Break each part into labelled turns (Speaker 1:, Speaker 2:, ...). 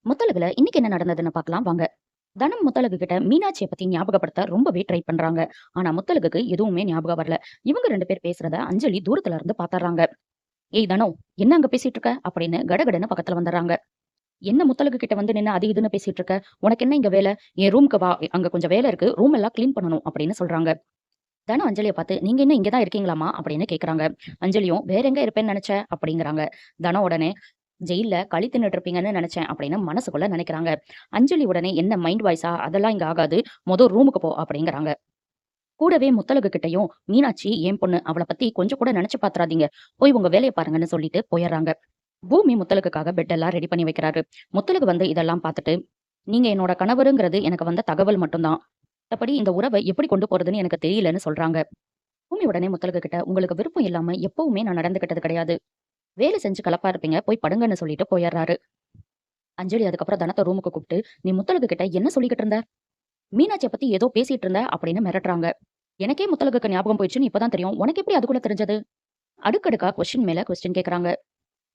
Speaker 1: முத்தழகுல இன்னைக்கு என்ன நடந்ததுன்னு பார்க்கலாம் வாங்க. தனம் முத்தழகு கிட்ட மீனாட்சிய பத்தி ஞாபகப்படுத்த ரொம்பவே ட்ரை பண்றாங்க. ஆனா முத்தழகுக்கு எதுவுமே ஞாபகம் வரல. இவங்க 2 பேர் பேசுறத அஞ்சலி தூரத்துல இருந்து பாத்தர்றாங்க. "ஏய் தனோ, என்ன அங்க பேசிட்டு இருக்க?" அப்படின்னு கடகடன்னு பக்கத்துல வந்துர்றாங்க. "என்ன முத்தழகு கிட்ட வந்து நின்னு அது இதுன்னு பேசிட்டு இருக்க? உனக்கு என்ன இங்க வேலை? என் ரூம்க்கு வா. அங்க கொஞ்சம் வேலை இருக்கு. ரூம் எல்லாம் கிளீன் பண்ணணும்." அப்படின்னு சொல்றாங்க. தனம் அஞ்சலிய பார்த்து, "நீங்க என்ன இங்க தான் இருக்கீங்களாம்மா?" அப்படின்னு கேட்கறாங்க. அஞ்சலியும், "வேற எங்க இருப்பேன்னு நெனச்ச?" அப்படிங்கிறாங்க. தனம் உடனே, "ஜெயில்ல களி தின்னுட்டு இருப்பீங்கன்னு நெனச்சேன்" அப்படின்னு மனசுக்குள்ள நெனைக்கிறாங்க. அஞ்சலி உடனே, "என்ன மைண்ட் வாய்ஸா? அதெல்லாம் இங்க ஆகாது. மொத ரூமுக்கு போ" அப்படிங்கிறாங்க. கூடவே முத்தழகு கிட்டயும், "மீனாட்சி என் பொண்ணு. அவள பத்தி கொஞ்சம் கூட நெனச்சு பாத்துறாதீங்க. போய் உங்க வேலைய பாருங்கன்னு" சொல்லிட்டு போயர்றாங்க. பூமி முத்தழகுக்காக பெட் எல்லாம் ரெடி பண்ணி வைக்கிறாரு. முத்தழகு வந்து இதெல்லாம் பாத்துட்டு, "நீங்க என்னோட கணவருங்கிறது எனக்கு வந்த தகவல் மட்டும் தான். மத்தபடி இந்த உறவ எப்படி கொண்டு போறதுன்னு எனக்கு தெரியலன்னு" சொல்றாங்க. பூமி உடனே முத்தழகு கிட்ட, "உங்களுக்கு விருப்பம் இல்லாம எப்பவுமே நான் நடந்துக்கிட்டது கிடையாது. வேலை செஞ்சு களைப்பா இருப்பீங்க. போய் படுங்கன்னு" சொல்லிட்டு போயர்றாரு. அஞ்சலி அதுக்கப்புறம் தனத்த ரூமுக்கு கூப்ட்டு, "நீ முத்தழகு கிட்ட என்ன சொல்லிக்கிட்டு இருந்த? மீனாட்சிய பத்தி ஏதோ பேசிட்டு இருந்த" அப்படின்னு மிரட்டுறாங்க. "எனக்கே முத்தழகுக்கு ஞாபகம் போயிடுச்சுன்னு இப்ப தான் தெரியும். உனக்கு எப்படி அதுக்குள்ள தெரிஞ்சது?" அடுக்கடுக்கா கொஸ்டின் மேல கொஸ்டின் கேட்கறாங்க.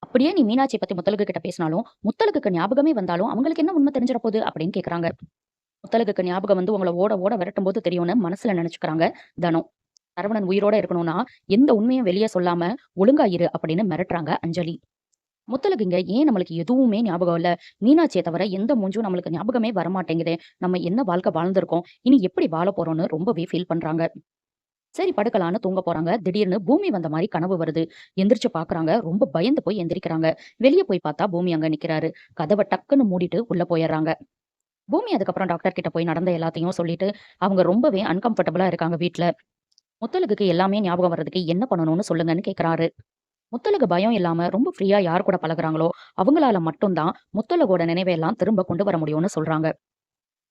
Speaker 1: "அப்படியே நீ மீனாட்சிய பத்தி முத்தழகு கிட்ட பேசினாலும், முத்தழகுக்கு ஞாபகமே வந்தாலும் அவங்களுக்கு என்ன உண்மை தெரிஞ்சிற போகுது?" அப்படின்னு கேட்கறாங்க. "முத்தழகுக்கு ஞாபகம் வந்து உங்கள ஓட ஓட விரட்டும்போது தெரியும்னு" மனசுல நெனச்சுக்கிறாங்க தனம். "சரவணன் உயிரோட இருக்கணும்னா, எந்த உண்மையும் வெளிய சொல்லாம ஒழுங்கா இரு" அப்படின்னு மிரட்டுறாங்க அஞ்சலி. முத்தழகுங்க, "ஏன் நம்மளுக்கு எதுவுமே ஞாபகம் இல்ல? மீனாட்சிய தவிர எந்த மூஞ்சும் நம்மளுக்கு ஞாபகமே வரமாட்டேங்குதே! நம்ம என்ன வாழ்க்கை வாழ்ந்திருக்கோம்? இனி எப்படி வாழப் போறோம்னு" ரொம்பவே ஃபீல் பண்றாங்க. சரி படுக்கலான்னு தூங்க போறாங்க. திடீர்னு பூமி வந்த மாரி கனவு வருது. எந்திரிச்சு பாக்குறாங்க. ரொம்ப பயந்து போய் எந்திரிக்கிறாங்க. வெளிய போய் பார்த்தா பூமி அங்க நிக்கிறாரு. கதவ டக்குன்னு மூடிட்டு உள்ள போயர்றாங்க. பூமி அதுக்கப்புறம் டாக்டர் கிட்ட போய் நடந்த எல்லாத்தையும் சொல்லிட்டு, அவங்க ரொம்பவே அன்கம்ஃபர்டபுளா இருக்காங்க வீட்ல. முத்தழகுக்கு எல்லாமே ஞாபகம் வர்றதுக்கு என்ன பண்ணணும்னு சொல்லுங்கன்னு கேட்கறாரு. முத்தழகு பயம் இல்லாம ரொம்ப ஃப்ரீயா யார் கூட பழகுறாங்களோ, அவங்களால மட்டும் தான் முத்தழகோட நினைவையெல்லாம் திரும்ப கொண்டு வர முடியும்னு சொல்றாங்க.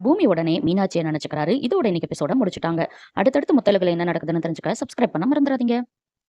Speaker 1: பூமி உடனே மீனாட்சிய நெனச்சுக்கிறாரு. இதோட இன்னைக்கு எபிசோட முடிச்சுட்டாங்க. அடுத்தடுத்து முத்தழகுல என்ன நடக்குதுன்னு தெரிஞ்சுக்க சப்ஸ்கிரைப் பண்ண மறந்துறாதீங்க.